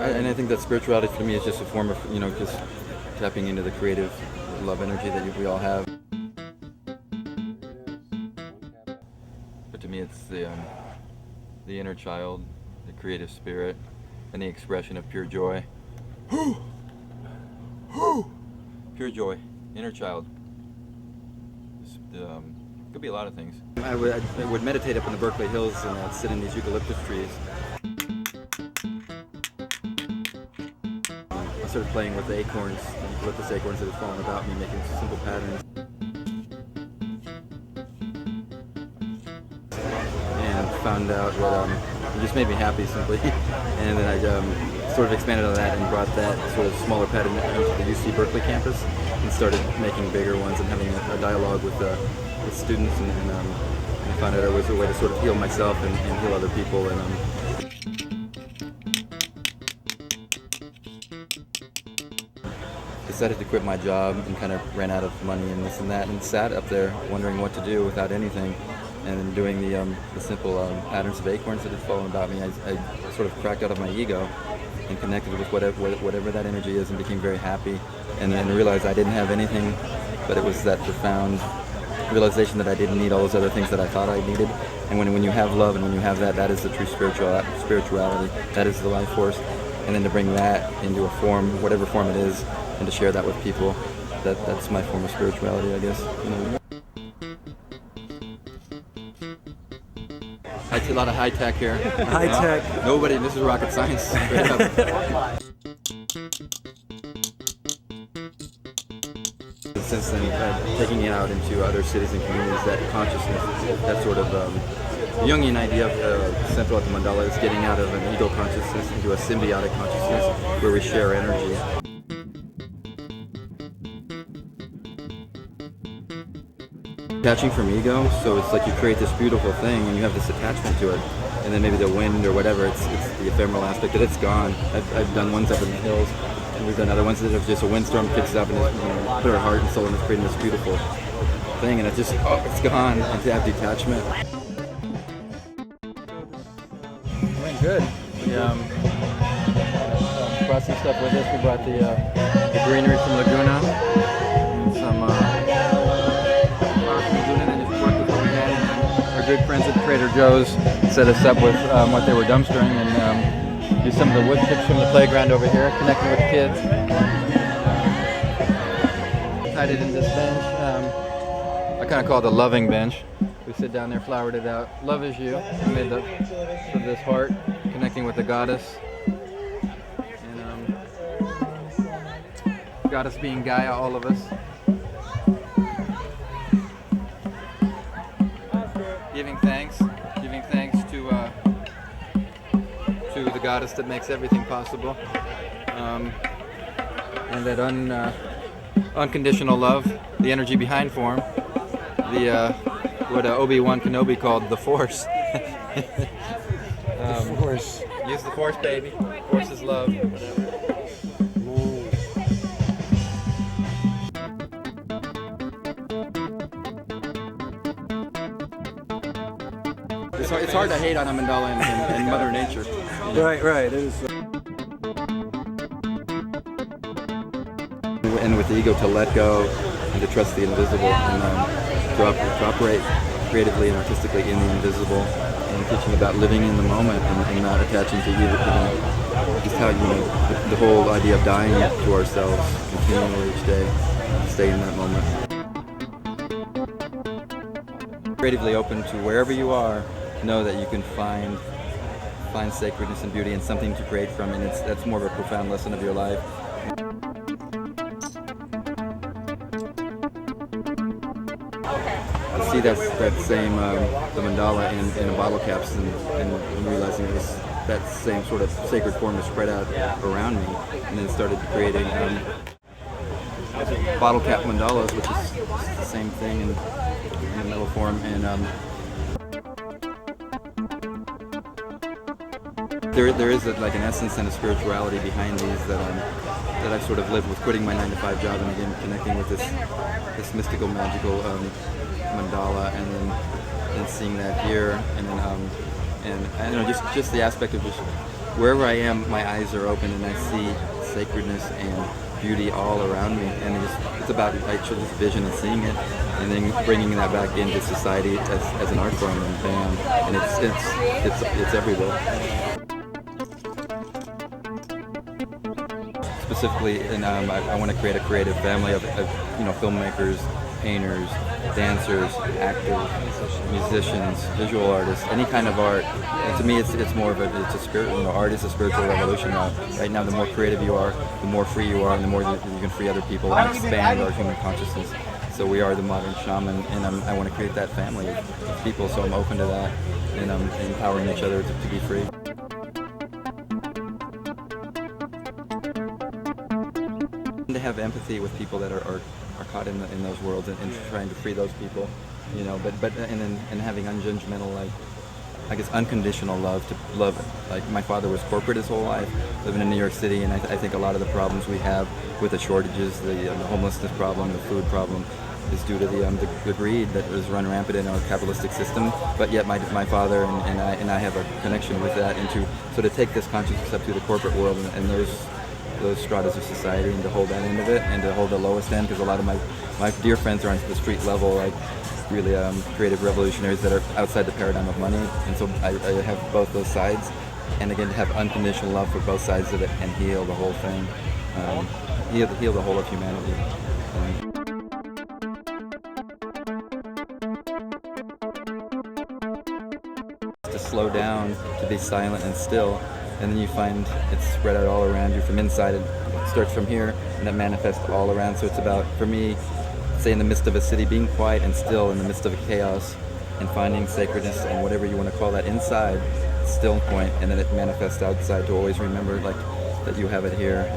And I think that spirituality for me is just a form of, just tapping into the creative love energy that we all have. But to me, it's the inner child, the creative spirit, and the expression of pure joy. Pure joy, inner child. Could be a lot of things. I would meditate up in the Berkeley Hills and I'd sit in these eucalyptus trees. I started playing with the acorns, the eucalyptus acorns that had fallen about me, making simple patterns. And found out what it just made me happy simply. And then I sort of expanded on that and brought that sort of smaller pattern into the UC Berkeley campus and started making bigger ones and having a dialogue with students and I found out it was a way to sort of heal myself and heal other people. And decided to quit my job and kind of ran out of money and this and that and sat up there wondering what to do without anything. And then doing the simple patterns of acorns that had fallen about me, I sort of cracked out of my ego and connected with whatever that energy is and became very happy. And then realized I didn't have anything, but it was that profound realization that I didn't need all those other things that I thought I needed. And when you have love and when you have that is the true spirituality. That is the life force. And then to bring that into a form, whatever form it is, and to share that with people, that's my form of spirituality, I guess. A lot of high tech here. High tech. Nobody. This is rocket science. Straight up. Since then, taking it out into other cities and communities, that consciousness, that sort of Jungian idea of central at the mandala is getting out of an ego consciousness into a symbiotic consciousness where we share energy. Detaching from ego, so it's like you create this beautiful thing and you have this attachment to it, and then maybe the wind or whatever, it's the ephemeral aspect, that it's gone. I've done ones up in the hills, and we've done other ones that have just a windstorm kicks up and put our heart and soul in this, creating this beautiful thing, and it's just, it's gone, and to have detachment. Doing good. We brought some stuff with us. We brought the greenery from Laguna, and some good friends at Trader Joe's set us up with what they were dumpstering and used some of the wood chips from the playground over here, connecting with kids. Tied it in this bench. I kind of call it the loving bench. We sit down there, flowered it out. Love is you. We made this heart, connecting with the goddess. And goddess being Gaia, all of us. Giving thanks to the goddess that makes everything possible, and that unconditional love, the energy behind form, what Obi-Wan Kenobi called the Force. The Force. Use the Force, baby. Force is love. It's hard to hate on a mandala and Mother Nature. Right. It is. And with the ego to let go and to trust the invisible and to operate creatively and artistically in the invisible, and teaching about living in the moment and not attaching to just how the whole idea of dying to ourselves continually each day, stay in that moment. Creatively open to wherever you are. Know that you can find sacredness and beauty and something to create from, and that's more of a profound lesson of your life. I see that same the mandala in a bottle caps and realizing it was that same sort of sacred form was spread out around me, and then started creating bottle cap mandalas, which is the same thing in a metal form. And there is like an essence and a spirituality behind these that I sort of lived with, quitting my 9-to-5 job and again connecting with this mystical, magical mandala, and then seeing that here, and then and just the aspect of just wherever I am, my eyes are open and I see sacredness and beauty all around me, and it's about actually this vision and seeing it, and then bringing that back into society as an art form, and bam, and it's everywhere. Specifically, and I want to create a creative family of filmmakers, painters, dancers, actors, musicians, visual artists, any kind of art. And to me, it's more of it's a spirit. Art is a spiritual revolution. Right now, the more creative you are, the more free you are, and the more you can free other people and expand our human consciousness. So we are the modern shaman, and I want to create that family of people. So I'm open to that, and I'm empowering each other to be free. To have empathy with people that are caught in those worlds, and trying to free those people, and having unjudgmental, like, I guess, unconditional love to love. Like, my father was corporate his whole life, living in New York City, and I think a lot of the problems we have with the shortages, the homelessness problem, the food problem, is due to the greed that is run rampant in our capitalistic system. But yet my father and I have a connection with that, so to take this consciousness up to the corporate world and those stratas of society, and to hold that end of it, and to hold the lowest end, because a lot of my dear friends are on the street level, like really creative revolutionaries that are outside the paradigm of money, and so I have both those sides, and again, to have unconditional love for both sides of it and heal the whole thing, heal the whole of humanity. To slow down, to be silent and still, and then you find it's spread out all around you from inside. It starts from here, and it manifests all around. So it's about, for me, say in the midst of a city, being quiet and still in the midst of a chaos, and finding sacredness and whatever you want to call that inside, still point, and then it manifests outside, to always remember, like, that you have it here.